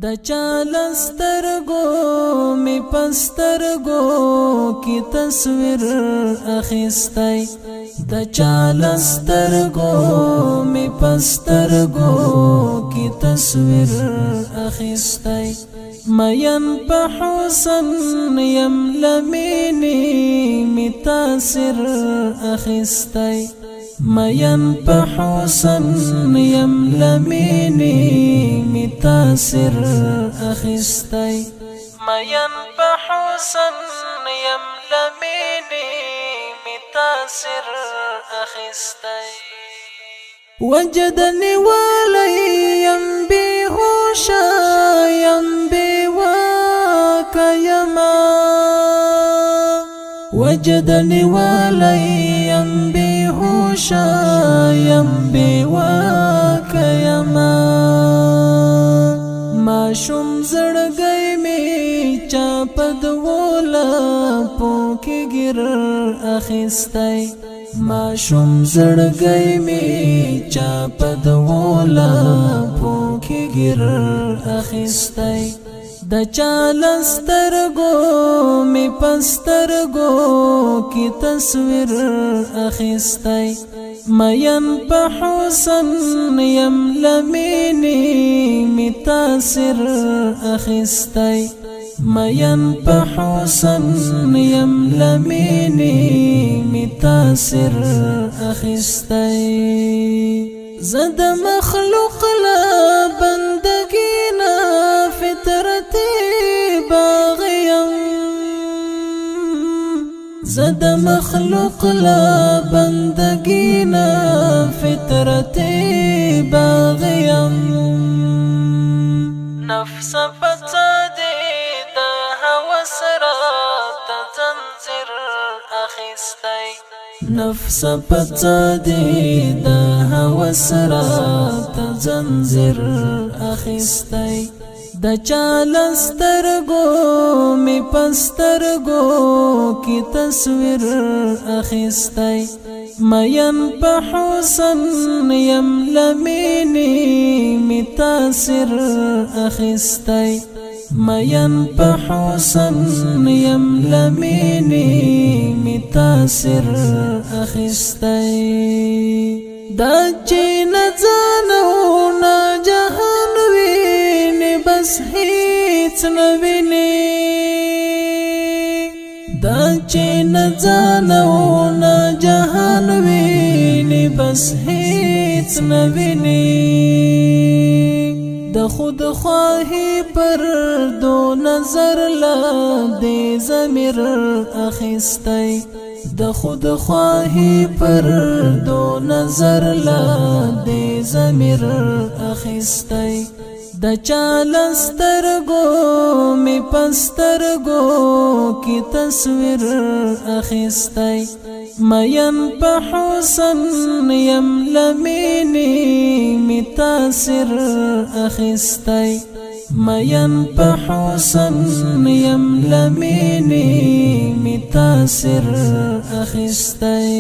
د چالسترګو می پسترګو کی تصویر اخیستای د چالسترګو می پسترګو کی تصویر اخیستای مین په حسن یم لمینی می تاثیر اخیستای مین په حسن یم لمینی می تاثیر اخیستای مین په حسن یم لمینی می تاثیر اخیستای وجدنی ولیم بیهوشا یم بیواکا یما وجدنی ولیم بیهوشا یم بیواکا یما ماشوم زړګی می چاپد ولا پوکی ګر اخیستای ماشوم زړګی می چاپد ولا پوکی ګر اخیستای د چالسترګو می پسترګو کی تصویر اخیستای مین په حسن یم لمینی می تاثیر اخیستای مین په حسن یم لمینی می تاثیر اخیستای زد مخلوق لا بندگینا فطرتی باغیم زد مخلوق لا بندگینا فطرتی باغیم نفس پتادی دا هوس را تزنزر اخیستای نفس پتادی دا هوس را تزنزر اخیستای د چالسترګو می پسترګو کی تصویر اخیستای مین په حسن یم لمینی می تاثیر اخیستای مین په حسن یم لمینی می تاثیر اخیستای دا چې نزانو نا جهان ویني بس هیڅ نویني دا چې نزانو نا جهان ویني بس هیڅ نویني د خود خواهی پر دو نظر لا دې ضمیر اخیستای د خود خواهی پر دو نظر لا دې ضمیر اخیستای د چالسترګو می پسترګو کی تصویر اخیستای مین په حسن یم لمینی می تاثیر اخیستای مین په حسن یم لمینی می تاثیر اخیستای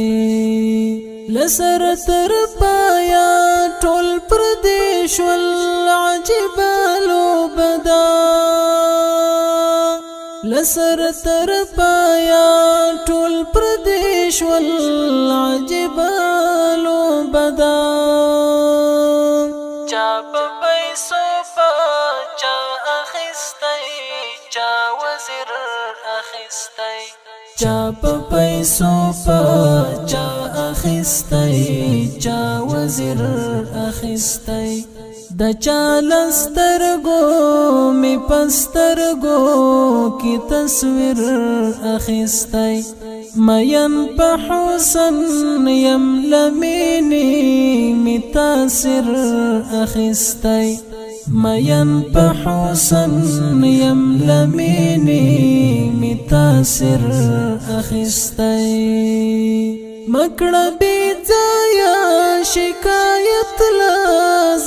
لسر تر پایا ټول پردیش والعجب لوبدا لسر تر پایا ټول پردیش والعجب لوبدا چا په پیسو په چا اخیستای چا وزیر اخیستای چا په پیسو په چا اخیستای چا وزیر اخیستای د چالسترګو می پسترګو کی تصویر اخیستای مین په حسن یم لمینی می تاثیر اخیستای مین په حسن یم لمینی می تاثیر اخیستای مکړه بی ځایا شکایت لا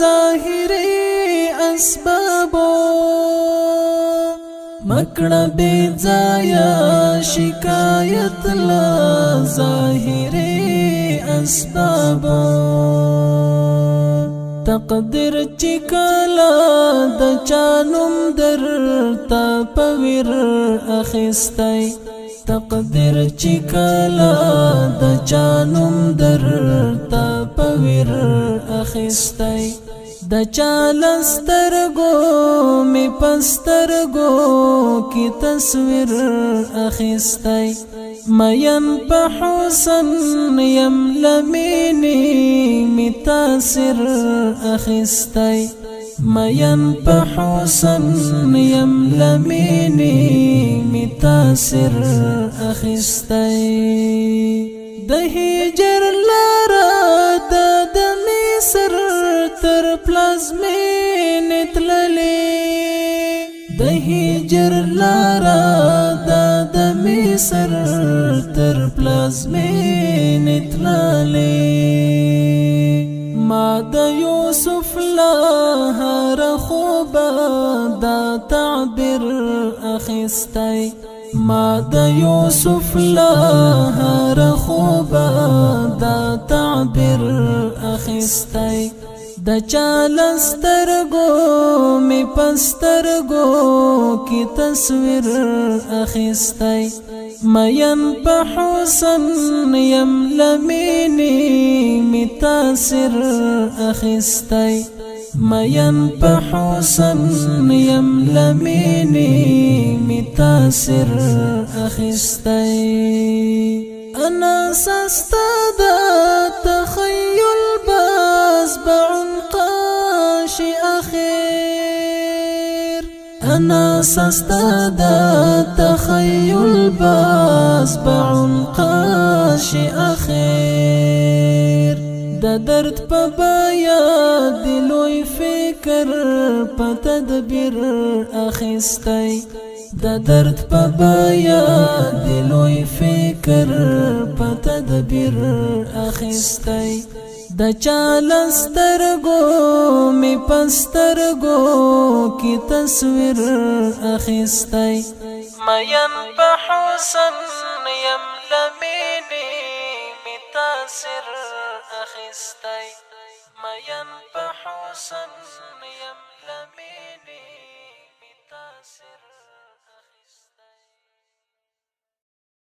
ظاهری اسبابو مکړه بی ځایا شکایت لا ظاهری اسبابو تقدیر چې کله د چانوم درته پویر اخیستی تقدیر چې کله د چانوم درته پویر اخیستی د چالسترګو می پسترګو کی تصویر اخیستی مین په حسن یم لمینی می تاثیر اخیستی مین په حسن یم لمینی می تاثیر اخیستی د هجر لاره د مصر تر پلازمینې تللې د هجر لاره د مصر تر پلازمینې تللې ما د یوسف لهر خوبه دا تعبیر اخیستی ما د یوسف لهر خوبه دا تعبیر اخیستی د چالسترګو می پسترګو کی تصویر اخیستی مین په حسن یم لمینی می تاثیر اخیستی مین په حسن یم لمینی می تاثیر اخیستی انا سستا د تخیل باز بعنقاش اخیر انا سستا د تخیل باز بعنقاش اخیر د درد په بیا د لوی فکر په تدبیر اخیستی د درد په بیا د لوی فکر په تدبیر اخیستی د چالسترګو می پسترګو کی تصویر اخیستی مین په حسن یم لمینی می تاثیر اخیستی مین په حسن یم لمینی می تاثیر